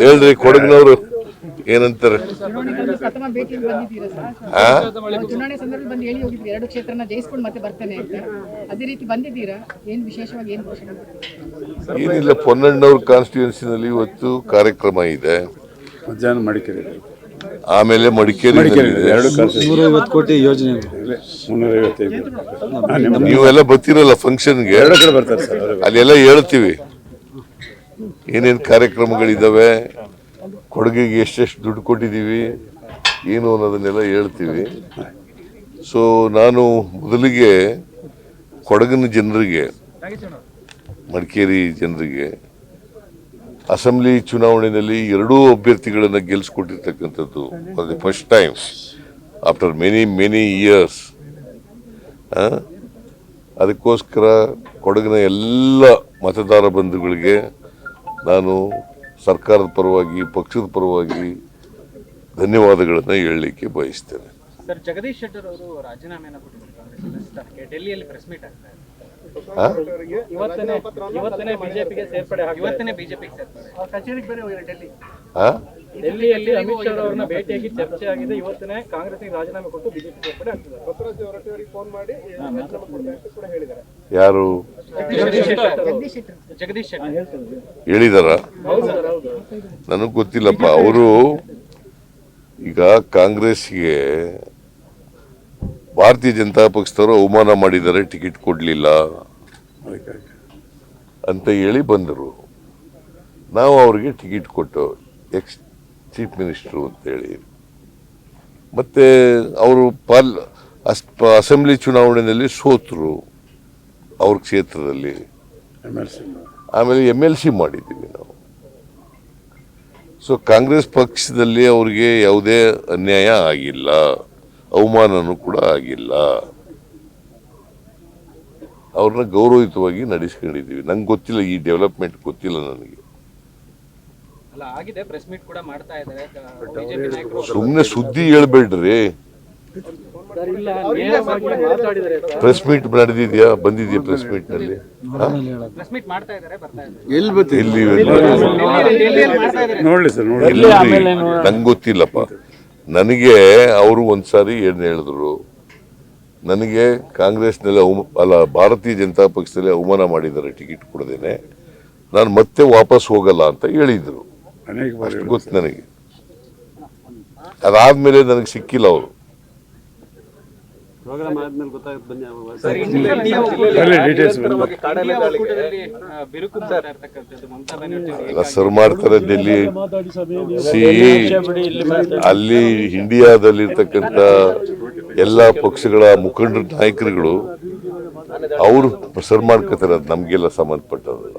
ಹೇಳ್ರಿ ಕೊಡಗಿನವರು ಏನಂತಾರೆ? ಪ್ರಥಮ ಭೇಟಿಯಲ್ಲಿ ಬಂದಿದ್ದೀರಾ ಸರ್? ಚುನಾವಣೆ ಸಂದರ್ಭದಲ್ಲಿ ಬಂದು ಹೇಳಿ ಹೋಗಿದ್ವಿ 2 ಕ್ಷೇತ್ರನ ಜಯಿಸ್ಕೊಂಡು ಮತ್ತೆ ಬರ್ತೇನೆ ಅಂತ. ಅದೇ ರೀತಿ ಬಂದಿದ್ದೀರಾ? ಏನು ವಿಶೇಷವಾಗಿ ಏನು ಘೋಷಣೆ ಮಾಡಿದ್ದೀರಾ? ಏನಿಲ್ಲ, ಪೊನ್ನಣ್ಣವ್ರ ಕಾನ್ಸ್ಟಿಟ್ಯೂನ್ಸಿನಲ್ಲಿ ಇವತ್ತು ಕಾರ್ಯಕ್ರಮ ಇದೆ. ಮಧ್ಯಾಹ್ನ ಮಡಿಕೇರಿ, ಆಮೇಲೆ ಮಡಿಕೇರಿ 150 ಕೋಟಿ ಯೋಜನೆ 355. ನೀವೆಲ್ಲ ಬರ್ತಿರಲ್ಲ ಫಂಕ್ಷನ್ಗೆ, ಬರ್ತಾರೆ ಸರ್. ಅಲ್ಲೆಲ್ಲ ಹೇಳ್ತೀವಿ ಏನೇನು ಕಾರ್ಯಕ್ರಮಗಳಿದ್ದಾವೆ, ಕೊಡಗಿಗೆ ಎಷ್ಟೆಷ್ಟು ದುಡ್ಡು ಕೊಟ್ಟಿದ್ದೀವಿ ಏನು ಅನ್ನೋದನ್ನೆಲ್ಲ ಹೇಳ್ತೀವಿ. ಸೊ ನಾನು ಮೊದಲಿಗೆ ಕೊಡಗಿನ ಜನರಿಗೆ, ಮಡಿಕೇರಿ ಜನರಿಗೆ ಅಸೆಂಬ್ಲಿ ಚುನಾವಣೆಯಲ್ಲಿ 2 ಅಭ್ಯರ್ಥಿಗಳನ್ನು ಗೆಲ್ಲಿಸ್ಕೊಟ್ಟಿರ್ತಕ್ಕಂಥದ್ದು for the first time after many years. ಅದಕ್ಕೋಸ್ಕರ ಕೊಡಗಿನ ಎಲ್ಲ ಮತದಾರ ಬಂಧುಗಳಿಗೆ ನಾನು ಸರ್ಕಾರದ ಪರವಾಗಿ, ಪಕ್ಷದ ಪರವಾಗಿ ಧನ್ಯವಾದಗಳನ್ನು ಹೇಳಲಿಕ್ಕೆ ಬಯಸ್ತೇನೆ. ಸರ್, ಜಗದೀಶ್ ಶೆಟ್ಟರ್ ಅವರು ರಾಜೀನಾಮೆಯನ್ನು ಕೊಟ್ಟಿದ್ದಾರೆ ಡೆಲ್ಲಿಯಲ್ಲಿ ಪ್ರೆಸ್ ಮೀಟ್ ಆಗ್ತಾರೆ. ಇವತ್ತನೇ ಬಿಜೆಪಿಗೆ ಸೇರ್ಪಡೆ, ಇವತ್ತನೇ ಬಿಜೆಪಿಗೆ ಸೇರ್ಪಡೆ, ಕಚೇರಿಗೆ ಬೇರೆ ಹೋಗಿದ್ದಾರೆ ಡೆಲ್ಲಿ. ಡೆಲ್ಲಿಯಲ್ಲಿ ಅಮಿತ್ ಶಾ ಅವರನ್ನ ಭೇಟಿಯಾಗಿ ಚರ್ಚೆ ಆಗಿದೆ. ಇವತ್ತನೇ ಕಾಂಗ್ರೆಸ್ಗೆ ರಾಜೀನಾಮೆ ಕೊಟ್ಟು ಬಿಜೆಪಿ ಸೇರ್ಪಡೆ ಆಗ್ತಿದ್ದಾರೆ. ಬಸವರಾಜ್ ಹೊರಟ್ಟಿಯವರಿಗೆ ಫೋನ್ ಮಾಡಿ ಕೂಡ ಹೇಳಿದ್ದಾರೆ. ಯಾರು ಜಗದೀಶ್ ಶೆಟ್ಟರ್ ಹೇಳಿದಾರ? ನನಗೆ ಗೊತ್ತಿಲ್ಲಪ್ಪ. ಅವರು ಈಗ ಕಾಂಗ್ರೆಸ್ಗೆ ಭಾರತೀಯ ಜನತಾ ಪಕ್ಷದವರು ಅವಮಾನ ಮಾಡಿದ್ದಾರೆ, ಟಿಕೆಟ್ ಕೊಡಲಿಲ್ಲ ಅಂತ ಹೇಳಿ ಬಂದರು. ನಾವು ಅವ್ರಿಗೆ ಟಿಕೆಟ್ ಕೊಟ್ಟು ಎಕ್ಸ್ ಚೀಫ್ ಮಿನಿಸ್ಟ್ರು ಅಂತೇಳಿ. ಮತ್ತೆ ಅವರು ಅಸೆಂಬ್ಲಿ ಚುನಾವಣೆಯಲ್ಲಿ ಸೋತರು ಅವ್ರ ಕ್ಷೇತ್ರದಲ್ಲಿ. ಆಮೇಲೆ MLC ಮಾಡಿದ್ದೀವಿ ನಾವು. ಸೊ ಕಾಂಗ್ರೆಸ್ ಪಕ್ಷದಲ್ಲಿ ಅವ್ರಿಗೆ ಯಾವುದೇ ಅನ್ಯಾಯ ಆಗಿಲ್ಲ, ಅವಮಾನನೂ ಕೂಡ ಆಗಿಲ್ಲ. ಅವ್ರನ್ನ ಗೌರವಯುತವಾಗಿ ನಡೆಸ್ಕೊಂಡಿದ್ದೀವಿ. ನಂಗೆ ಗೊತ್ತಿಲ್ಲ, ಈ ಡೆವಲಪ್ಮೆಂಟ್ ಗೊತ್ತಿಲ್ಲ ನನಗೆ. ಸುಮ್ಮನೆ ಸುದ್ದಿ ಹೇಳ್ಬೇಡ್ರಿ. Press meet ನಡೆದಿದ್ಯಾ? ಬಂದಿದ್ಯಾ ಪ್ರೆಸ್ ಮೀಟ್ ನಲ್ಲಿ? ನಂಗೆ ಗೊತ್ತಿಲ್ಲಪ್ಪ. ನನಗೆ ಅವರು ಒಂದ್ಸಾರಿ ಏನು ಹೇಳಿದ್ರು, ನನಗೆ ಕಾಂಗ್ರೆಸ್ನಲ್ಲಿ ಅಲ್ಲ ಭಾರತೀಯ ಜನತಾ ಪಕ್ಷದಲ್ಲಿ ಅವಮಾನ ಮಾಡಿದ್ದಾರೆ ಟಿಕೆಟ್ ಕೊಡದೇನೆ, ನಾನು ಮತ್ತೆ ವಾಪಸ್ ಹೋಗಲ್ಲ ಅಂತ ಹೇಳಿದ್ರು. ಅಷ್ಟು ಗೊತ್ತು ನನಗೆ. ಅದಾದ್ಮೇಲೆ ನನಗೆ ಸಿಕ್ಕಿಲ್ಲ ಅವರು. ಎಲ್ಲ ಸರ್ ಮಾಡ್ತಾರೆ ಡೆಲ್ಲಿ. ಅಲ್ಲಿ ಇಂಡಿಯಾದಲ್ಲಿರ್ತಕ್ಕಂಥ ಎಲ್ಲ ಪಕ್ಷಗಳ ಮುಖಂಡರು, ನಾಯಕರುಗಳು ಅವರು ಸರ್ ಮಾಡ್ಕೋತಾರೆ. ಅದು ನಮ್ಗೆಲ್ಲ ಸಂಬಂಧಪಟ್ಟದಲ್ಲ.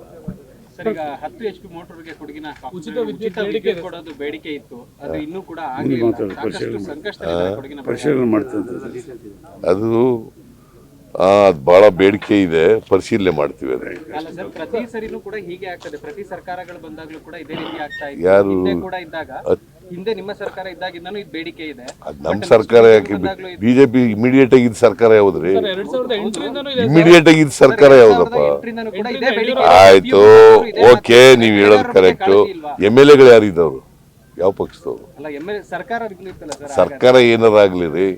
ಈಗ 10 HP ಮೋಟರ್ಗೆ ಕೊಡಗಿನ ಉಚಿತ ವಿದ್ಯುತ್ ಕೊಡೋದು ಬೇಡಿಕೆ ಇತ್ತು. ಅದು ಇನ್ನೂ ಕೂಡ ಅದು ಬಹಳ ಬೇಡಿಕೆ ಇದೆ, ಪರಿಶೀಲನೆ ಮಾಡ್ತೀವಿ. ಪ್ರತಿ ಸರಿನೂ ಕೂಡ ಹೀಗೆ ಆಗ್ತದೆ. ಪ್ರತಿ ಸರ್ಕಾರಗಳು ಬಂದಾಗ್ಲೂ ಕೂಡ ಇದೇ ರೀತಿ ಆಗ್ತಾ ಇದೆ. ಯಾರು ಕೂಡ ಇದ್ದಾಗ, ಹಿಂದೆ ನಿಮ್ಮ ಸರ್ಕಾರ ಇದ್ದಾಗಿಂದನೂ ಇದು ಬೇಡಿಕೆ ಇದೆ. ನಮ್ಮ ಸರ್ಕಾರ ಯಾಕೆ? ಬಿಜೆಪಿ ಇಮಿಡಿಯೇಟ್ ಆಗಿ ಸರ್ಕಾರ ಯಾವ್ದ್ರಿ? ಇಮಿಡಿಯೇಟ್ ಆಗಿ ಸರ್ಕಾರ ಯಾವ್ದಪ್ಪ? ಆಯ್ತು, ಓಕೆ, ನೀವ್ ಹೇಳೋದು ಕರೆಕ್ಟ್. MLAಗಳು ಯಾರಿದ್ದವ್ರು? ಯಾವ ಪಕ್ಷದವ್ರು? ಸರ್ಕಾರ ಏನಾರ ಆಗ್ಲಿ ರೀ,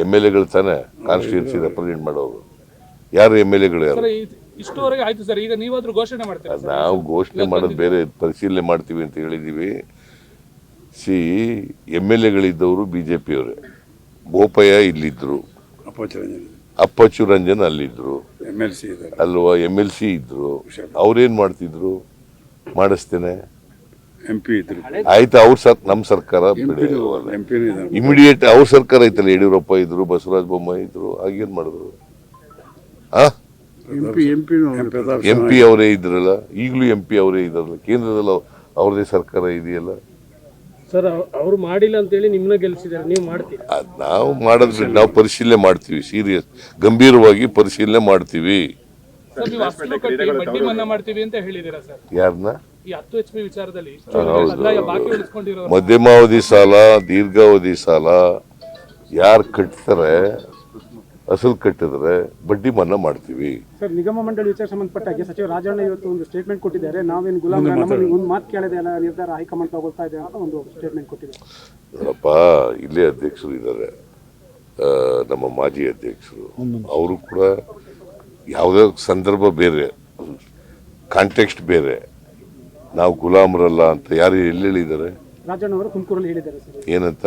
MLAಗಳು ತಾನೆ ಕಾನ್ಸ್ಟಿಟ್ಯೂನ್ಸಿ ರೆಪ್ರೆಸೆಂಟ್ ಮಾಡೋರು. ಯಾರು MLAಗಳು ಯಾರು? ಇಷ್ಟುವರೆಗೆ ಆಯ್ತು ಸರ್. ಈಗ ನೀವಾದ್ರೂ ಘೋಷಣೆ ಮಾಡ್ತೀರಾ? ನಾವು ಘೋಷಣೆ ಮಾಡೋದು ಬೇರೆ, ಪರಿಶೀಲನೆ ಮಾಡ್ತೀವಿ ಅಂತ ಹೇಳಿದೀವಿ. MLAಗಳಿದ್ದವರು ಬಿಜೆಪಿಯವರೇ. ಬೋಪಯ್ಯ ಇಲ್ಲಿದ್ರು, ಅಪ್ಪಚ್ಚು ರಂಜನ್ ಅಲ್ಲಿದ್ರು ಅಲ್ವಾ, MLC ಇದ್ರು. ಅವ್ರೇನ್ ಮಾಡ್ತಿದ್ರು? ಮಾಡಿಸ್ತೇನೆ ಆಯ್ತು. ಅವ್ರ ನಮ್ಮ ಸರ್ಕಾರ ಇಮಿಡಿಯೇಟ್ ಅವ್ರ ಸರ್ಕಾರ ಐತಲ್ಲ, ಯಡಿಯೂರಪ್ಪ ಇದ್ರು, ಬಸವರಾಜ ಬೊಮ್ಮಾಯಿ ಇದ್ರು. ಆಗೇನ್ ಮಾಡಿದ್ರು? MP ಅವರೇ ಇದ್ರಲ್ಲ, ಈಗಲೂ MP ಅವರೇ ಇದ್ರಲ್ಲ. ಕೇಂದ್ರದಲ್ಲಿ ಅವ್ರದೇ ಸರ್ಕಾರ ಇದೆಯಲ್ಲ ಸರ್. ಅವ್ರು ಮಾಡಿಲ್ಲ ಅಂತೇಳಿ ನಿಮ್ಮನ್ನ ಗೆಲ್ಸಿದ್ದಾರೆ, ನೀವು ಮಾಡ್ತೀರಾ? ನಾವು ಮಾಡೋದು, ನಾವು ಪರಿಶೀಲನೆ ಮಾಡ್ತೀವಿ. ಸೀರಿಯಸ್, ಗಂಭೀರವಾಗಿ ಪರಿಶೀಲನೆ ಮಾಡ್ತೀವಿ. ಬಡ್ಡಿ ಮನ್ನಾ ಮಾಡ್ತೀವಿ ಅಂತ ಹೇಳಿದೀರಾ ಸರ್? ಯಾರನ್ನ? ಈ 10 HP ವಿಚಾರದಲ್ಲಿ ಮಧ್ಯಮಾವಧಿ ಸಾಲ, ದೀರ್ಘಾವಧಿ ಸಾಲ ಯಾರು ಕಟ್ತಾರೆ ಅಸಲು ಕಟ್ಟಿದ್ರೆ ಬಡ್ಡಿ ಮನ್ನಾ ಮಾಡ್ತೀವಿ. ಸರ್, ನಿಗಮ ಮಂಡಳಿ ವಿಚಾರ ಸಂಬಂಧಪಟ್ಟ ಹಾಗೆ ಸಚಿವ ರಾಜಣ್ಣ ಇವತ್ತು ಒಂದು ಸ್ಟೇಟ್ಮೆಂಟ್ ಕೊಟ್ಟಿದ್ದಾರೆ. ನಾವೇನು ಗುಲಾಮ್ ನಮ್ಮಲ್ಲಿ ಒಂದು ಮಾತು ಕೇಳದೆ ಎಲ್ಲ ನಿರ್ಧಾರ ಹೈಕಮಾಂಡ್ ತಗೊಳ್ತಾ ಇದೆ ಅಂತ ಒಂದು ಸ್ಟೇಟ್ಮೆಂಟ್ ಕೊಟ್ಟಿದ್ದಾರೆ. ನೋಡಪ್ಪ, ಇಲ್ಲೇ ಅಧ್ಯಕ್ಷರು ಇದ್ದಾರೆ, ನಮ್ಮ ಮಾಜಿ ಅಧ್ಯಕ್ಷರು, ಅವರು ಕೂಡ ಯಾವುದೇ ಸಂದರ್ಭ ಬೇರೆ, ಕಾಂಟೆಕ್ಸ್ಟ್ ಬೇರೆ. ನಾವು ಗುಲಾಮರಲ್ಲ ಅಂತ ಯಾರು ಎಲ್ಲಿ ಹೇಳಿದ್ದಾರೆ? ರಾಜಣ್ಣ ಅವರು ತುಮಕೂರಲ್ಲಿ ಹೇಳಿದ್ದಾರೆ ಸರ್. ಏನಂತ?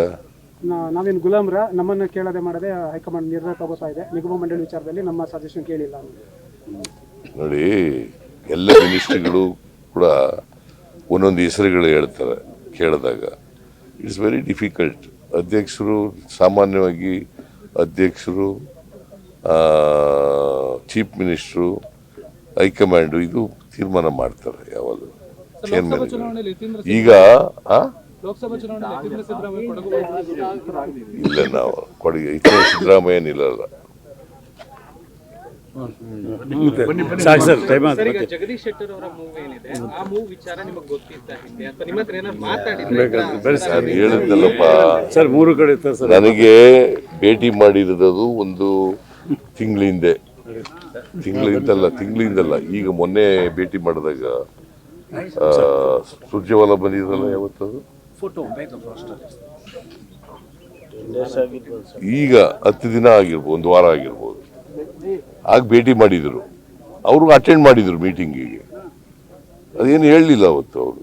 ನಾವೇನು ಗುಲಾಮ್ರ, ನಮ್ಮನ್ನ ಕೇಳದೆ ಮಾಡದೆ ಹೈಕಮಾಂಡ್ ನಿರ್ಧಾರ ತಗೋತಾ ಇದೆ, ನಿಗಮ ಮಂಡಳಿ ವಿಚಾರದಲ್ಲಿ ನಮ್ಮ ಸಜೆಷನ್ ಕೇಳಿಲ್ಲ ಅಂತ. ನೋಡಿ, ಎಲ್ಲ ಮಿನಿಸ್ಟ್ರಿಗಳು ಕೂಡ ಒಂದೊಂದು ಹೆಸರುಗಳು ಹೇಳ್ತಾರೆ. ಕೇಳಿದಾಗ ಇಟ್ಸ್ ವೆರಿ ಡಿಫಿಕಲ್ಟ್. ಅಧ್ಯಕ್ಷರು ಸಾಮಾನ್ಯವಾಗಿ ಅಧ್ಯಕ್ಷರು, ಚೀಫ್ ಮಿನಿಸ್ಟ್ರು, ಹೈಕಮಾಂಡು ಇದು ತೀರ್ಮಾನ ಮಾಡ್ತಾರೆ ಯಾವಾಗಲೂ ಚೇರ್ಮನ್. ಈಗ ಲೋಕಸಭಾ ಚುನಾವಣೆ ಸಿದ್ದರಾಮಯ್ಯ ಇಲ್ಲ, ನಾವು ಕೊಡುಗೆ ಇತರ ಸಿದ್ದರಾಮಯ್ಯ ನಿಲ್ಲಲ್ಲ. ಸಾಕು ಸರ್, ಟೈಮ್ ಆಯ್ತು. ಈಗ ಜಗದೀಶ್ ಶೆಟ್ಟರ್ ಅವರ ಮೂವ್ ಏನಿದೆ, ಆ ಮೂವ್ ವಿಚಾರ ನಿಮಗೆ ಗೊತ್ತಿತ್ತ ಹಿಂದೆ ಅಥವಾ ನಿಮ್ಮ ಹತ್ರ ಏನಾದ್ರು ಮಾತಾಡಿದ್ರೆ? ನಾನು ಹೇಳಿದ್ದಲ್ಲಪ್ಪ ಸರ್, 3 ಕಡೆ ಇರ್ತಾರೆ ಸರ್. ನನಗೆ ಭೇಟಿ ಮಾಡಿರೋದು ಒಂದು ತಿಂಗಳಿಂದಲ್ಲ, ಈಗ ಮೊನ್ನೆ ಭೇಟಿ ಮಾಡಿದಾಗ ಸುರ್ಜೇವಾಲ ಬಂದಿದ್ರಲ್ಲ, ಯಾವತ್ತದು ಈಗ 10 ದಿನ ಆಗಿರ್ಬೋದು, 1 ವಾರ ಆಗಿರ್ಬೋದು. ಆಗ ಭೇಟಿ ಮಾಡಿದ್ರು, ಅವರು ಅಟೆಂಡ್ ಮಾಡಿದ್ರು ಮೀಟಿಂಗಿಗೆ. ಅದೇನು ಹೇಳಲಿಲ್ಲ ಅವತ್ತು ಅವರು.